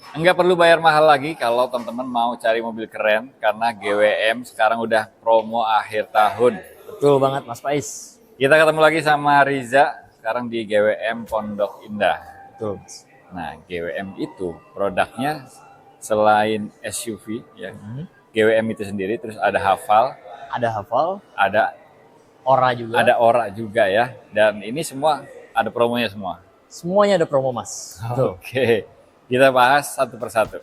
Nggak perlu bayar mahal lagi kalau teman-teman mau cari mobil keren, karena GWM sekarang udah promo akhir tahun. Betul banget Mas Faiz. Kita ketemu lagi sama Riza sekarang di GWM Pondok Indah. Betul Mas. Nah, GWM itu produknya selain SUV ya, GWM itu sendiri, terus ada Hafal, Ada Hafal, ada Ora juga. Ora juga ya, dan ini semua ada promonya semua. Semuanya ada promo Mas. Betul. Oke, kita bahas satu persatu.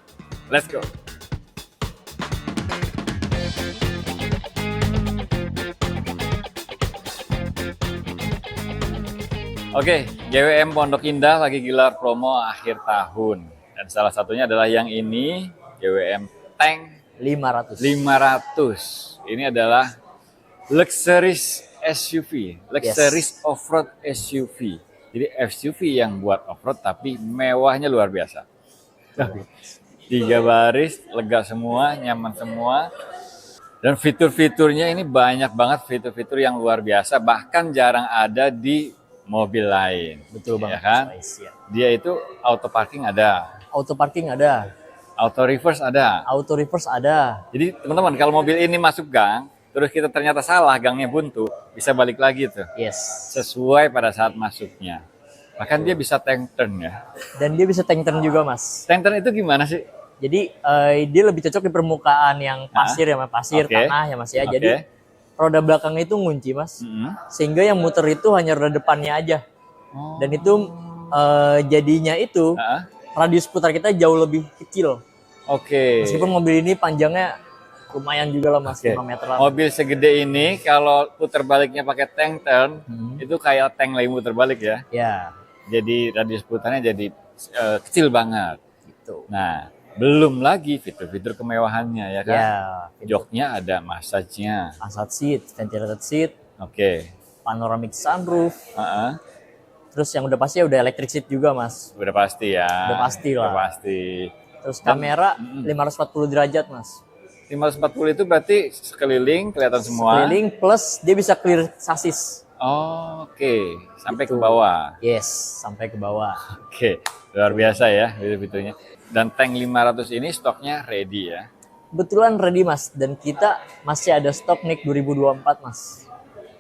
Let's go. Oke, GWM Pondok Indah lagi gelar promo akhir tahun. Dan salah satunya adalah yang ini, GWM Tank 500. 500. Ini adalah luxurious SUV, luxurious off-road SUV. Jadi SUV yang buat off-road tapi mewahnya luar biasa. 3 baris, lega semua, nyaman semua. Dan fitur-fiturnya ini banyak banget, fitur-fitur yang luar biasa, bahkan jarang ada di mobil lain. Betul banget ya kan? Mas Faiz, ya. Dia itu auto parking ada, Auto parking ada, auto reverse ada. auto reverse ada. Jadi teman-teman, kalau mobil ini masuk gang, terus kita ternyata salah, gangnya buntu, bisa balik lagi tuh, Yes. sesuai pada saat masuknya. Bahkan dia bisa tank turn ya. Dan dia bisa tank turn juga Mas. Tank turn itu gimana sih? Jadi dia lebih cocok di permukaan yang pasir ya Mas, pasir, Oke. tanah ya Mas ya. Oke. Jadi roda belakangnya itu ngunci Mas. Sehingga yang muter itu hanya roda depannya aja. Oh. Dan itu jadinya itu Heeh. radius putar kita jauh lebih kecil. Oke. Meskipun mobil ini panjangnya lumayan juga lah Mas, Oke. 5 meteran. Mobil segede ini kalau putar baliknya pakai tank turn, itu kayak tank lagi muter balik ya. Ya, Jadi radius putarnya jadi kecil banget. gitu. Nah, belum lagi fitur-fitur kemewahannya ya kan. Ya, Joknya ada massage-nya. Passat seat, ventilated seat, Oke. panoramic sunroof. Heeh. Terus yang udah pasti udah electric seat juga Mas. Udah pasti ya. Udah pasti lah. Udah pasti. Terus kamera 540 derajat Mas. 540 itu berarti sekeliling kelihatan semua. Keliling plus dia bisa clear sasis. Oh, oke. Sampai ke Gitu. bawah. Yes, sampai ke bawah. Oke. Luar biasa ya fitur-fiturnya. Dan tank 500 ini stoknya ready ya. Kebetulan ready Mas, dan kita masih ada stok NIK 2024 Mas.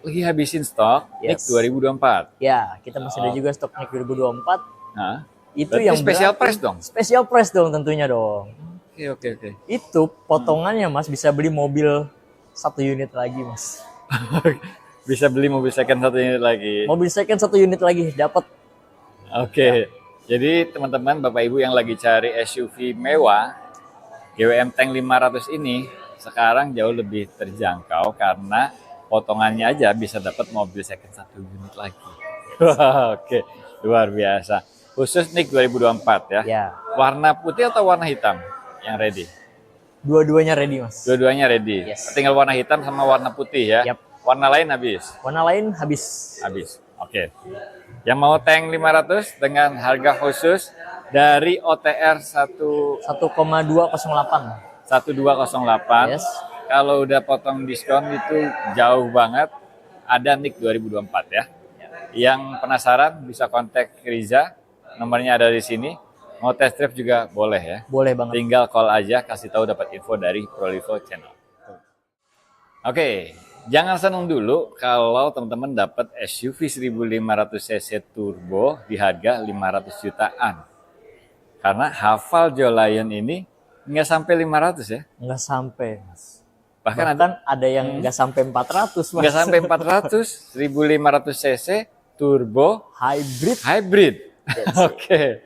Lagi habisin stok Yes. NIK 2024. Ya, kita masih ada juga stok NIK 2024. Nah, Itu berarti yang special berarti- price dong. Special price dong tentunya dong. Oke. Itu potongannya Mas bisa beli mobil 1 unit lagi Mas. Bisa beli mobil second satu unit lagi. Mobil second 1 unit lagi dapat. Oke. Jadi teman-teman, Bapak Ibu yang lagi cari SUV mewah, GWM Tank 500 ini sekarang jauh lebih terjangkau karena potongannya aja bisa dapat mobil second 1 unit lagi. Wah, oke. Luar biasa. Khusus NIK 2024 ya. Ya, Warna putih atau warna hitam yang ready? dua-duanya ready Mas. Dua-duanya ready. Yes. Tinggal warna hitam sama warna putih ya. Yap. Warna lain habis. Warna lain habis. Habis. Oke. Yang mau tank 500 dengan harga khusus dari OTR 1,208. 1208. Yes. Kalau udah potong diskon itu jauh banget. Ada NIK 2024 ya. Yang penasaran bisa kontak Riza. Nomornya ada di sini. Mau test drive juga boleh ya. Boleh banget. Tinggal call aja, kasih tahu dapat info dari Prolivo Channel. Oke, jangan senang dulu kalau teman-teman dapat SUV 1500 cc turbo di harga 500 jutaan. Karena Hafal Lion ini nggak sampai 500 ya. Nggak sampai Mas. Bahkan Bahkan ada yang nggak sampai 400 Mas. nggak sampai 400, 1500 cc turbo Hybrid. hybrid. Oke.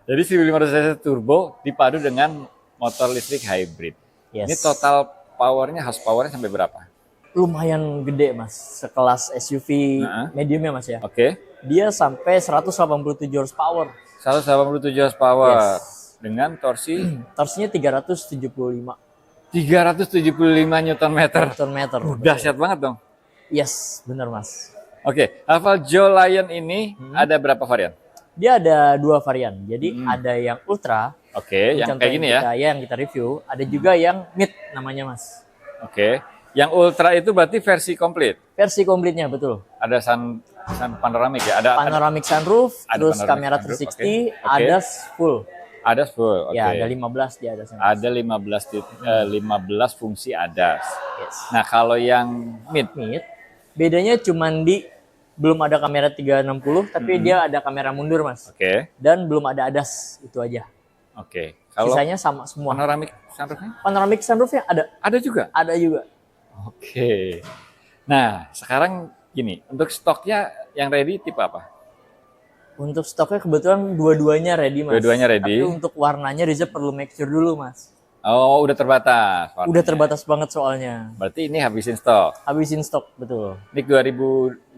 Jadi 1500 cc turbo dipadu dengan motor listrik hybrid. Yes. Ini total powernya, horsepowernya sampai berapa? Lumayan gede Mas. Sekelas SUV mediumnya Mas ya. Oke. Dia sampai 187 horsepower. 187 horsepower Yes. dengan torsi Torsinya 375 375 Newton meter. Newton meter. Dahsyat banget dong. Yes, benar Mas. Oke, Hafal Lion ini ada berapa varian? Dia ada 2 varian. Jadi ada yang ultra. Oke, Ini yang contoh kayak gini ya. yang kita review. Ada juga yang mid namanya Mas. Oke. Yang ultra itu berarti versi komplit. Versi komplitnya betul. Ada sun panoramic ya, ada Panoramic sunroof, ada terus panoramic kamera sunroof, 360, oke. ada full. ADAS full. Oke. Ya, ada 15 di atasnya. Ada 15 fungsi ADAS. Yes. Nah, kalau yang mid, Bedanya cuman di belum ada kamera 360 tapi dia ada kamera mundur, Mas. oke. Dan belum ada ADAS, itu aja. Oke. Kalau Sisanya sama semua. panoramic sunroofnya Panoramic sunroofnya ada juga. ada juga. Oke. Nah, sekarang gini, untuk stoknya yang ready tipe apa? Untuk stoknya kebetulan dua-duanya ready, Mas. Dua-duanya ready. Tapi untuk warnanya Riza perlu make sure dulu, Mas. Oh, udah terbatas. warnanya. Udah terbatas banget soalnya. Berarti ini habisin stok. Habisin stok, betul. NIK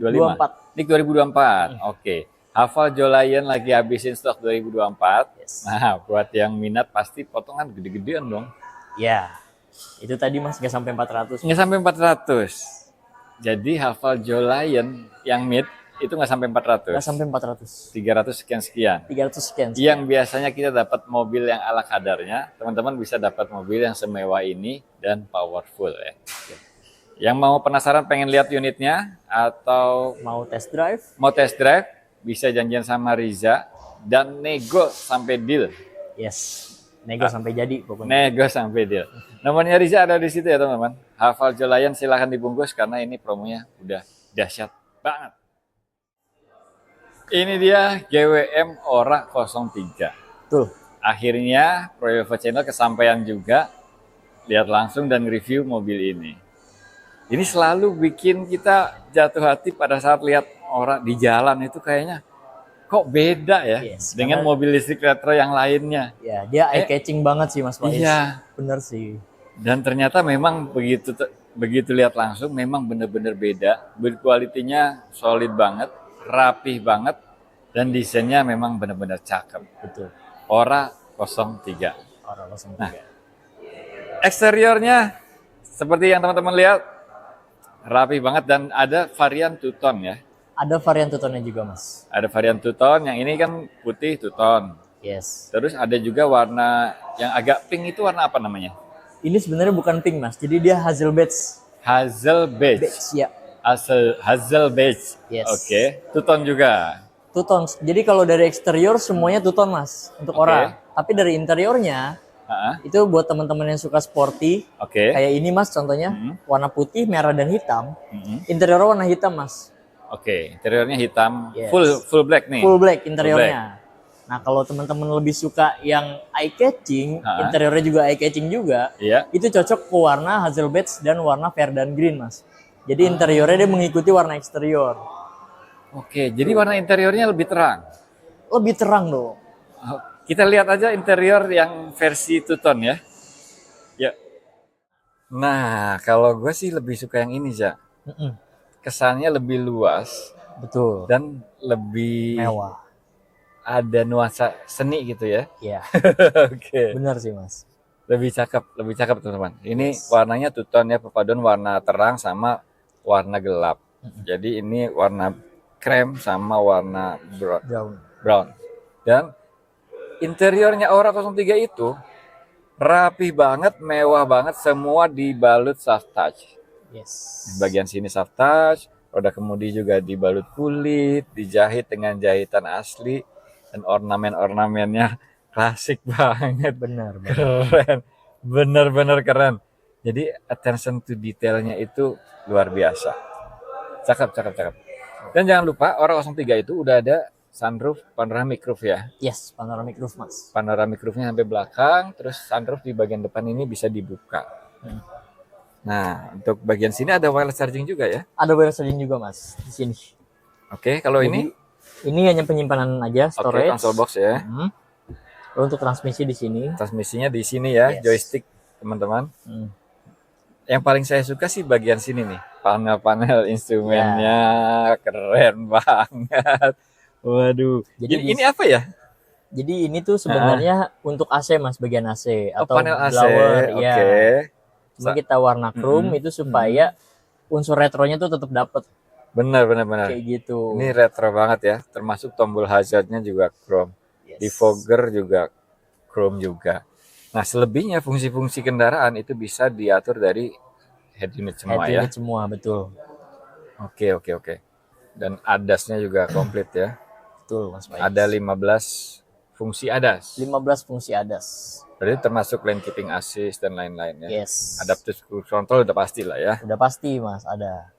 2025. 24. NIK 2024. Oke. Hafal Jolayan lagi habisin stok 2024. Yes. Nah, buat yang minat pasti potongan gede-gedean dong. Ya. Itu tadi, Mas, nggak sampai 400. Nggak sampai 400. Jadi hafal Jolayan yang mid itu nggak sampai 400. Nggak sampai 400. 300 sekian-sekian. 300 sekian. Yang biasanya kita dapat mobil yang ala kadarnya, teman-teman bisa dapat mobil yang semewah ini dan powerful ya. Yang mau penasaran pengen lihat unitnya atau Mau test drive? mau test drive, bisa janjian sama Riza dan nego sampai deal. Yes. Nego sampai jadi pokoknya. Nego sampai deal. Nomornya Riza ada di situ ya teman-teman. Hafal Jolayan silahkan dibungkus karena ini promonya udah dahsyat banget. Ini dia GWM Ora 03. Tuh. Akhirnya Proyova Channel kesampaian juga lihat langsung dan review mobil ini. Ini selalu bikin kita jatuh hati pada saat lihat orang di jalan itu kayaknya kok beda ya Yes, dengan karena- mobil listrik retro yang lainnya. Ya, dia eye catching banget sih, Mas Faiz. Iya. Bener sih. Dan ternyata memang begitu lihat langsung memang benar-benar beda. Build quality-nya solid banget, rapih banget, dan desainnya memang benar-benar cakep. Betul. Ora 03. Orang 03. Nah. Eksteriornya seperti yang teman-teman lihat rapih banget dan ada varian two-tone ya. Ada varian two-tone-nya juga, Mas. Ada varian two-tone, yang ini kan putih two-tone. Yes. Terus ada juga warna yang agak pink, itu warna apa namanya? Ini sebenarnya bukan pink, Mas. Jadi dia hazel beige. Hazel beige. Beige, ya. Hazel beige. Yes. Oke, two-tone juga. Two-tone. Jadi kalau dari eksterior semuanya two-tone, Mas. Untuk Oke. orang. Tapi dari interiornya Ha-ha. itu buat teman-teman yang suka sporty. Oke. Kayak ini, Mas, contohnya. Warna putih, merah, dan hitam. Mhm. Interiornya warna hitam, Mas. Oke, interiornya hitam, Yes. full black nih. Full black interiornya. Nah, kalau teman-teman lebih suka yang eye catching, Ha-ha. interiornya juga eye catching juga, Iya. itu cocok ke warna hazel beige dan warna Verdant green, Mas. Jadi interiornya dia mengikuti warna eksterior. Oke, jadi warna interiornya lebih terang. Lebih terang dong. Oh, kita lihat aja interior yang versi two-tone ya. Ya. Nah, kalau gue sih lebih suka yang ini, Ja. Mm-mm. Kesannya lebih luas Betul. dan lebih Mewah. ada nuansa seni gitu ya. Iya, Oke. benar sih, Mas. Lebih cakep teman-teman. Ini warnanya two-tone ya, perpaduan warna terang sama warna gelap. Jadi ini warna krem sama warna Brown. brown. Dan interiornya Aura 03 itu rapih banget, mewah banget, semua dibalut soft touch. Yes. Di bagian sini soft touch, roda kemudi juga dibalut kulit, dijahit dengan jahitan asli, dan ornamen-ornamennya klasik banget. Benar. Keren, bener-bener keren. Jadi attention to detailnya itu luar biasa. Cakep. Dan jangan lupa Aura 03 itu udah ada sunroof panoramic roof ya. Yes, panoramic roof, Mas. Panoramic roofnya sampai belakang, terus sunroof di bagian depan ini bisa dibuka. Nah, untuk bagian sini ada wireless charging juga ya. Ada wireless charging juga, Mas, di sini. Oke, kalau Jadi, ini ini hanya penyimpanan aja, oke, storage. console box ya. Lalu untuk transmisi di sini. Transmisinya di sini ya, Yes. joystick teman-teman. Hmm. Yang paling saya suka sih bagian sini nih, panel-panel instrumennya keren banget. Waduh, Jadi ini apa ya? Jadi ini tuh sebenarnya untuk AC, Mas, bagian AC Oh, atau panel AC. blower, Oke. ya. Cuma kita warna chrome itu supaya unsur retronya tuh tetap dapet Benar. kayak gitu. Ini retro banget ya, termasuk tombol hazardnya juga chrome. Yes. Di fogger juga chrome juga. Nah, selebihnya fungsi-fungsi kendaraan itu bisa diatur dari head unit semua Head ya. unit semua, betul. Oke. Dan ADAS-nya juga komplit ya. Betul, Mas Baik. Ada 15 fungsi ADAS. 15 fungsi ADAS. Berarti termasuk lane keeping assist dan lain-lain ya. Yes. Adaptive cruise control udah pasti lah ya. Udah pasti Mas, ada.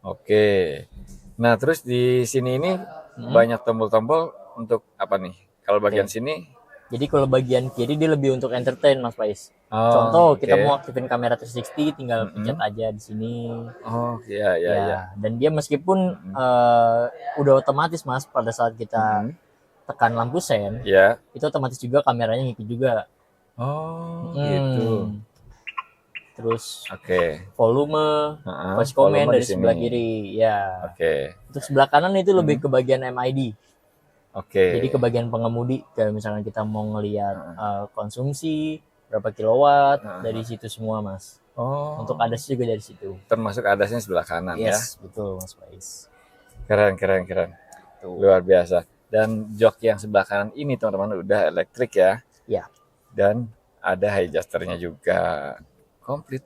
Oke. Nah, terus di sini ini banyak tombol-tombol untuk apa nih? Kalau bagian sini, Jadi kalau bagian kiri dia lebih untuk entertain Mas Faiz. oh, Contoh kita oke. mau aktifin kamera 360 tinggal pencet aja di sini. Oh, iya, iya, Ya, iya. dan dia meskipun udah otomatis Mas pada saat kita tekan lampu sen, Ya. itu otomatis juga kameranya ngikut juga. Oh, Hmm. gitu. Terus Oke. volume, Heeh, voice command volume dari di sini. sebelah kiri. Ya. Oke. Untuk sebelah kanan itu lebih ke bagian MID. Oke. Jadi ke bagian pengemudi, kayak misalnya kita mau ngelihat konsumsi berapa kilowatt dari situ semua Mas. Oh, Untuk ADAS juga dari situ. termasuk ADAS-nya sebelah kanan ya. Yes, betul Mas Faiz. Keren, keren, keren. Tuh. Luar biasa. Dan jok yang sebelah kanan ini teman-teman udah elektrik ya. Ya, Dan ada high adjusternya juga. Komplit.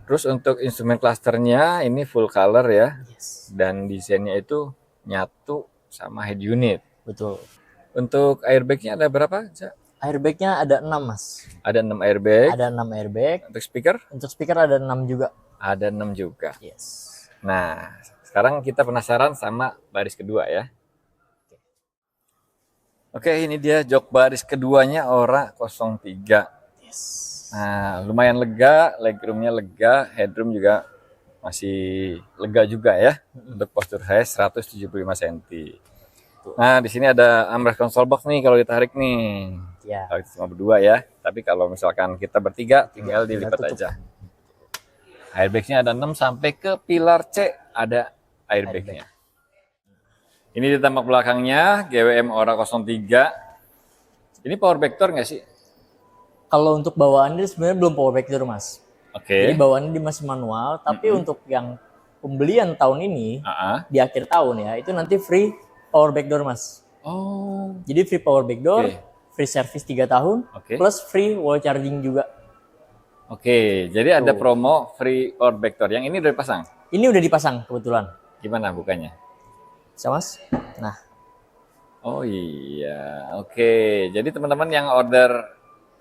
Terus untuk instrumen clusternya ini full color ya. yes, Dan desainnya itu nyatu sama head unit. betul. Untuk airbagnya ada berapa? Ca? Airbagnya ada 6 Mas. Ada 6 airbag. Ada 6 airbag. Untuk speaker Untuk speaker ada 6 juga. ada 6 juga. Yes. Nah, sekarang kita penasaran sama baris kedua ya. Oke, ini dia jok baris keduanya Ora 03. Yes. Nah, lumayan lega, legroomnya lega, headroom juga masih lega juga ya. Untuk postur saya 175 cm. Nah, di sini ada armrest console box nih kalau ditarik nih. Ya. Kalau kita cuma berdua ya. Tapi kalau misalkan kita bertiga, tinggal dilipat tutup. aja. Airbagnya ada 6 sampai ke pilar C ada airbagnya. Ini di tampak belakangnya GWM Ora 03. Ini power vector nggak sih? Kalau untuk bawaannya sebenarnya belum power vector Mas. Jadi Oke. bawaannya dia masih manual, tapi untuk yang pembelian tahun ini Ah. di akhir tahun ya, itu nanti free power backdoor Mas. Oh. Jadi free power backdoor, Oke. free service 3 tahun, Oke. plus free wall charging juga. Oke, jadi ada promo free power vector. Yang ini udah dipasang. Ini udah dipasang kebetulan. Gimana bukanya? Bisa Mas? Nah, Oh iya, oke. Jadi teman-teman yang order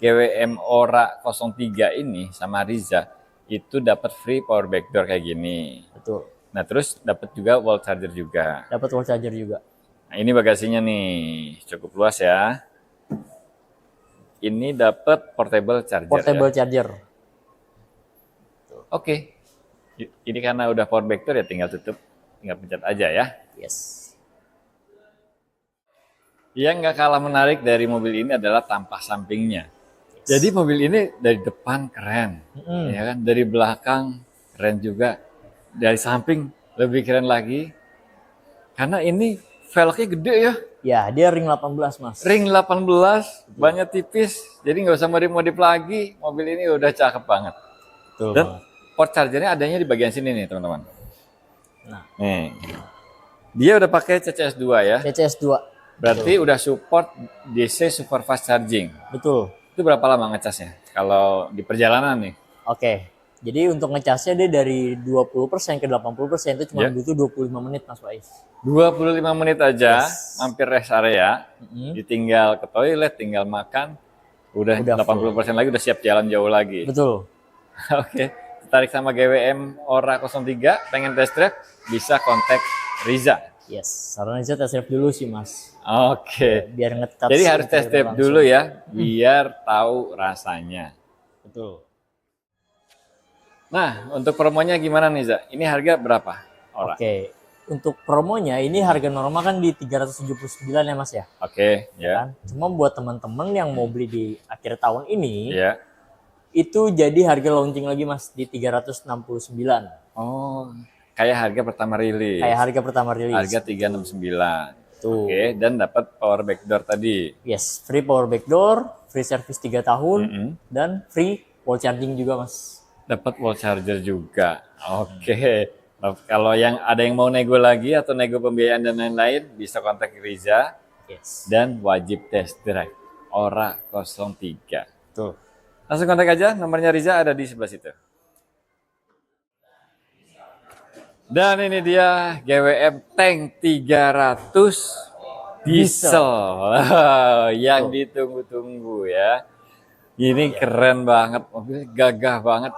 GWM Ora 03 ini sama Riza itu dapat free power backdoor kayak gini. betul. Nah terus dapat juga wall charger juga. Dapat wall charger juga. Nah ini bagasinya nih, cukup luas ya. Ini dapat portable charger Portable ya. charger. Oke. Ini karena udah power backdoor ya tinggal tutup, tinggal pencet aja ya. Yes. Yang nggak kalah menarik dari mobil ini adalah tampak sampingnya. Jadi mobil ini dari depan keren, ya kan? Dari belakang keren juga, dari samping lebih keren lagi. Karena ini velgnya gede ya, Ya, dia ring 18 Mas. ring 18, bannya tipis, jadi nggak usah modif-modif lagi. Mobil ini udah cakep banget. Betul. Dan port chargernya adanya di bagian sini nih teman-teman. Nah, Nih, dia udah pakai CCS 2 ya. CCS 2. Berarti udah support DC super fast charging. Betul. Itu berapa lama ngecasnya? Kalau di perjalanan nih? Oke. Jadi untuk ngecasnya dia dari 20% ke 80% itu cuma Ya. butuh 25 menit Mas Faiz. 25 menit aja, mampir rest area, Mm-mm. ditinggal ke toilet, tinggal makan, udah Udah 80% lagi udah siap jalan jauh lagi. Betul. Oke, tertarik sama GWM Ora 03, pengen test drive, bisa kontak Riza. Yes. Saran saya test drive dulu sih Mas. Oke, Biar nge-touch. jadi harus test drive langsung. dulu ya, biar tahu rasanya. Betul. Nah, untuk promonya gimana nih, Za? Ini harga berapa? Ora. Oke. Untuk promonya ini harga normal kan di 379 ya Mas ya. Oke, ya. Kan? Cuma buat teman-teman yang mau beli di akhir tahun ini Ya. itu jadi harga launching lagi Mas di 369. Oh, kayak harga pertama rilis. Kayak harga pertama rilis. Harga 369. Tuh. Oke, dan dapat power backdoor tadi. Yes, free power backdoor, free service 3 tahun Mm-mm. dan free wall charging juga Mas. Dapat wall charger juga. Oke. Nah, kalau yang ada yang mau nego lagi atau nego pembiayaan dan lain-lain, bisa kontak Riza Yes. dan wajib test drive Ora 03. Tuh. Langsung kontak aja, nomornya Riza ada di sebelah situ. Dan ini dia GWM Tank 300 diesel. Yang ditunggu-tunggu ya. Ini keren banget, mobilnya gagah banget.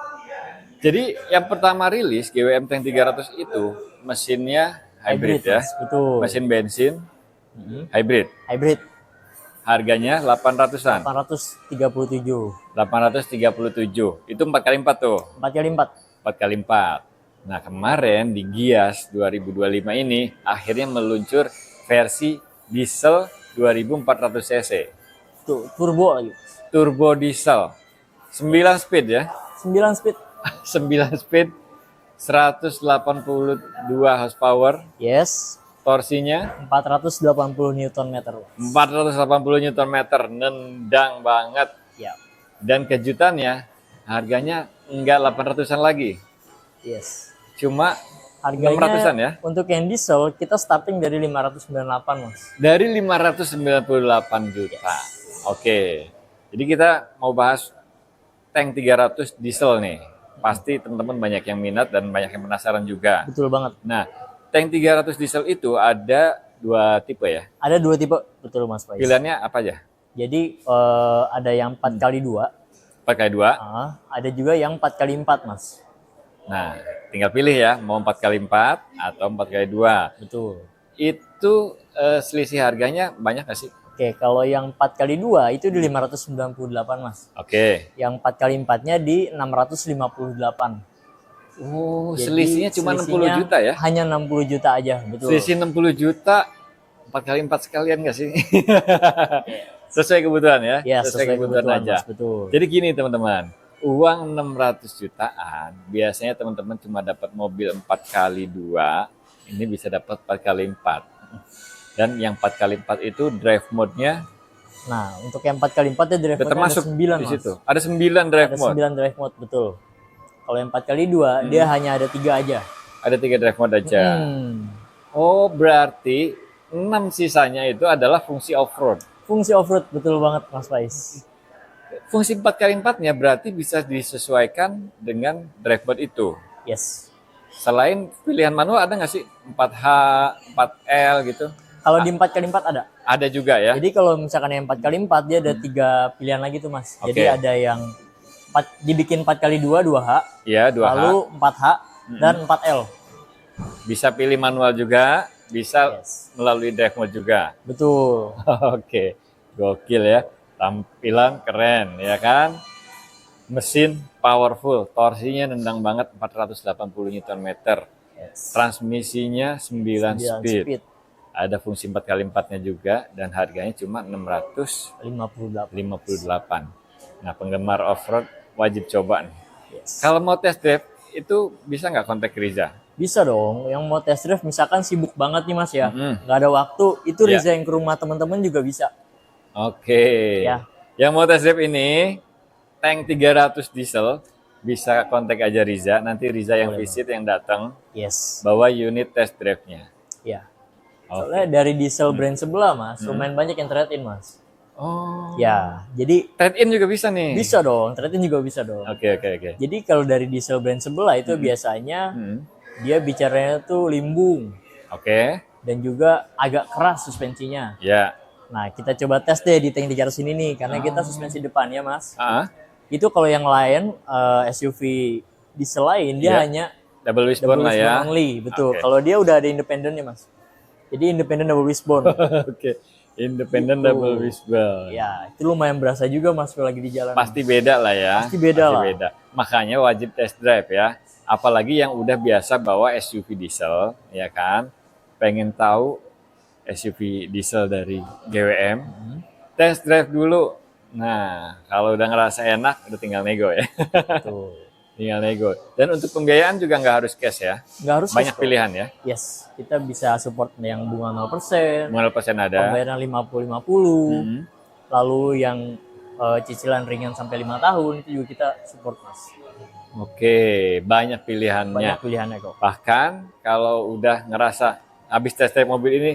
Jadi yang pertama rilis GWM Tank 300 itu mesinnya hybrid ya. Mas, betul. Mesin bensin hybrid. Hybrid Harganya 800-an. 837. 837. Itu 4x4 tuh. 4x4. 4x4. Nah, kemarin di Gias 2025 ini akhirnya meluncur versi diesel 2400 cc. Tuh, turbo lagi. Turbo diesel. 9 speed ya. 9 speed. 9 speed 182 horsepower. Yes. Torsinya 480 Newton meter. 480 Newton meter, nendang banget. Ya. Dan kejutannya harganya enggak 800-an lagi. Yes. Cuma Harganya 600-an ya. untuk yang diesel kita starting dari 598, Mas. Dari 598 juta. Oke. Jadi kita mau bahas tank 300 diesel nih. Pasti teman-teman banyak yang minat dan banyak yang penasaran juga. Betul banget. Nah, tank 300 diesel itu ada 2 tipe ya. Ada 2 tipe, betul Mas Faiz. Pilihannya apa aja? Jadi ada yang 4x2, 4x2. ada juga yang 4x4, Mas. Nah, tinggal pilih ya, mau 4x4 atau 4x2. Betul. Itu selisih harganya banyak nggak sih? Oke, kalau yang 4x2 itu di 598, Mas. Oke. Yang 4x4-nya di 658. Oh, Jadi, selisihnya cuma 60 selisihnya juta ya? Hanya 60 juta aja, betul. Selisih 60 juta, 4x4 sekalian nggak sih? Sesuai kebutuhan ya? Ya, sesuai kebutuhan aja. Mas, betul. Jadi gini teman-teman, uang 600 jutaan, biasanya teman-teman cuma dapat mobil 4x2, ini bisa dapat 4x4. Dan yang 4x4 itu drive mode-nya Nah, untuk yang 4x4 ya drive mode termasuk ada 9, di Mas. situ. Ada 9 drive Ada mode. 9 drive mode, betul. Kalau yang 4x2 dia hanya ada 3 aja. Ada 3 drive mode aja. Oh, berarti 6 sisanya itu adalah fungsi off-road. Fungsi off-road, betul banget Mas Faiz. Fungsi 4x4-nya berarti bisa disesuaikan dengan drive mode itu. Yes. Selain pilihan manual ada nggak sih? 4H, 4L gitu? Kalau di 4x4 ada. Ada juga ya? Jadi kalau misalkan yang 4x4 dia ada 3 pilihan lagi tuh Mas. Oke. Jadi ada yang dibikin 4x2 2H, Iya, 2H. lalu 4H dan 4L. Bisa pilih manual juga, bisa Yes. melalui drive mode juga. Betul. Oke, gokil ya. Tampilan keren ya kan? Mesin powerful, torsinya nendang banget 480 Nm. Yes. Transmisinya 9 9 speed. Ada fungsi 4x4-nya juga dan harganya cuma 658. 58. Nah, penggemar off-road wajib coba nih. Yes. Kalau mau test drive itu bisa nggak kontak Riza? Bisa dong. Yang mau test drive misalkan sibuk banget nih Mas ya. Nggak ada waktu, itu Ya. Riza yang ke rumah teman-teman juga bisa. Oke. Ya. Yang mau test drive ini tank 300 diesel bisa kontak aja Riza. Nanti Riza yang Boleh, visit, yang datang Yes. bawa unit test drive-nya. Ya. Oke. Soalnya dari diesel brand sebelah Mas, lumayan banyak yang trade-in Mas. Oh. Ya, jadi Trade-in juga bisa nih. bisa dong, trade-in juga bisa dong. Oke. Jadi kalau dari diesel brand sebelah itu biasanya dia bicaranya tuh limbung Oke. dan juga agak keras suspensinya. Ya. Nah, kita coba tes deh di tank 300 ini nih, karena kita suspensi depan ya Mas. Ah, Itu kalau yang lain SUV diesel lain dia Ya. hanya double wishbone double lah ya. wishbone only, betul. Oke. Kalau dia udah ada independennya Mas. Jadi independen double wishbone. Oke. Independent Gitu. double wishbone. Ya, itu lumayan berasa juga Mas kalau lagi di jalan. Pasti beda lah ya. Pasti beda lah. Makanya wajib test drive ya. Apalagi yang udah biasa bawa SUV diesel, ya kan? Pengen tahu SUV diesel dari GWM, test drive dulu. Nah, kalau udah ngerasa enak, udah tinggal nego ya. Tuh. Tinggal nego. Dan untuk pembiayaan juga nggak harus cash ya. Nggak harus Banyak cash kok. pilihan ya. Yes, kita bisa support yang bunga 0%, 0% ada. pembayaran 50-50, lalu yang cicilan ringan sampai 5 tahun itu juga kita support Mas. Oke, banyak pilihannya. Banyak pilihannya kok. Bahkan kalau udah ngerasa habis test drive mobil ini,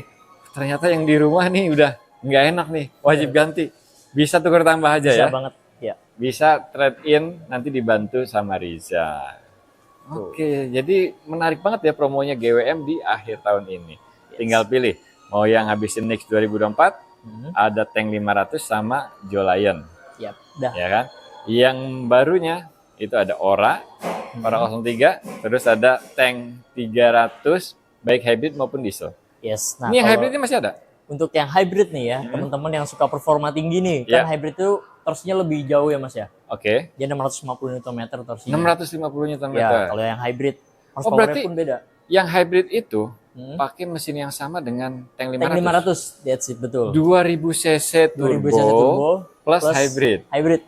ternyata yang di rumah nih udah nggak enak nih, wajib ganti. Bisa tukar tambah aja Bisa ya. banget. Ya. Bisa trade in, nanti dibantu sama Riza. Oke, jadi menarik banget ya promonya GWM di akhir tahun ini. Tinggal pilih Mau yang habisin Nix 2024, ada tank 500 sama Jolion. Yap, dah. Ya kan? Yang barunya itu ada Ora 03, terus ada tank 300 baik hybrid maupun diesel. Yes. Ini yang hybrid ini masih ada? Untuk yang hybrid nih ya, teman-teman yang suka performa tinggi nih, kan hybrid itu torsinya lebih jauh ya Mas ya. Oke. Dia 650 Nm torsinya. 650 Nm. Ya, kalau yang hybrid horsepower-nya pun beda. Yang hybrid itu pakai mesin yang sama dengan tank 500. Tank 500, that's it, betul. 2000 cc turbo, plus hybrid. Hybrid.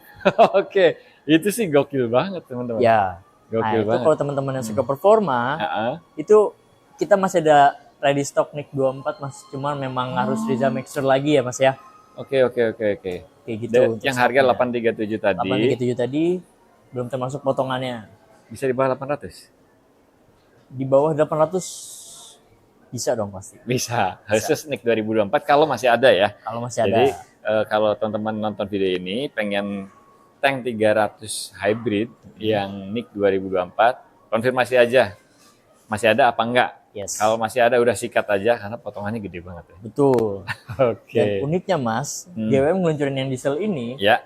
Oke, itu sih gokil banget teman-teman. Ya. Gokil itu banget. kalau teman-teman yang suka performa, itu kita masih ada ready stock Nick 24 Mas. Cuman memang harus Riza make sure lagi ya Mas ya. Oke. Kayak gitu. Yang harga 837 tadi. 837 tadi belum termasuk potongannya. Bisa di bawah 800? Di bawah 800 bisa dong pasti. Bisa. Khusus Nick 2024 kalau masih ada ya. Kalau masih ada. Jadi kalau teman-teman nonton video ini pengen tank 300 hybrid yang Nick 2024, konfirmasi aja. Masih ada apa enggak? Yes. Kalau masih ada udah sikat aja karena potongannya gede banget ya. Betul. Oke. Dan uniknya Mas, GWM ngeluncurin yang diesel ini, Ya.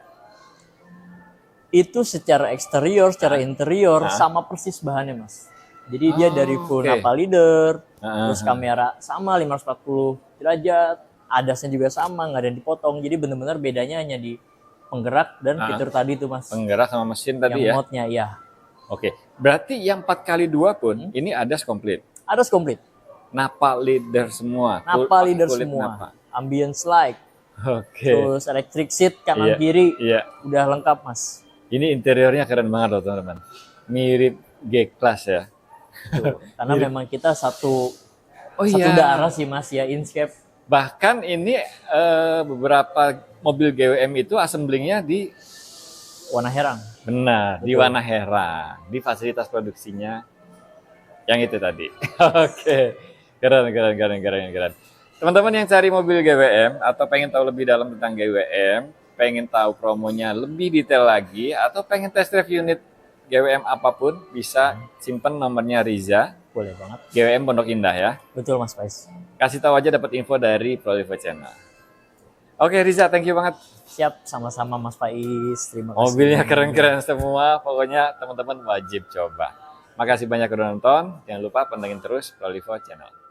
itu secara eksterior, secara interior sama persis bahannya Mas. Jadi dia dari full Nappa leader, terus kamera sama 540 derajat, adasnya juga sama, nggak ada yang dipotong. Jadi benar-benar bedanya hanya di penggerak dan fitur tadi tuh Mas. Penggerak sama mesin tadi yang ya. modnya ya. Oke. Berarti yang 4x2 pun ini ada komplit. Adas komplit. Nappa leader semua. Nappa leader kulit semua. Nappa. Ambience light. Oke. Terus electric seat kanan kiri. Iya. Udah lengkap Mas. Ini interiornya keren banget loh teman-teman. Mirip G-Class ya. Tuh, karena memang kita satu daerah sih Mas ya, Inkscape. Bahkan ini beberapa mobil GWM itu assemblingnya di Warna Herang. Benar, di Warna Herang, di fasilitas produksinya yang itu tadi. Oke, keren. Teman-teman yang cari mobil GWM atau pengen tahu lebih dalam tentang GWM, pengen tahu promonya lebih detail lagi, atau pengen test drive unit GWM apapun, bisa simpen nomornya Riza. Boleh banget. GWM Pondok Indah ya. Betul Mas Pais. Kasih tahu aja dapat info dari Prolivo Channel. Oke Riza, thank you banget. Siap, sama-sama Mas Faiz. Terima kasih. Mobilnya keren-keren semua, pokoknya teman-teman wajib coba. Makasih banyak udah nonton. Jangan lupa pantengin terus Prolivo Channel.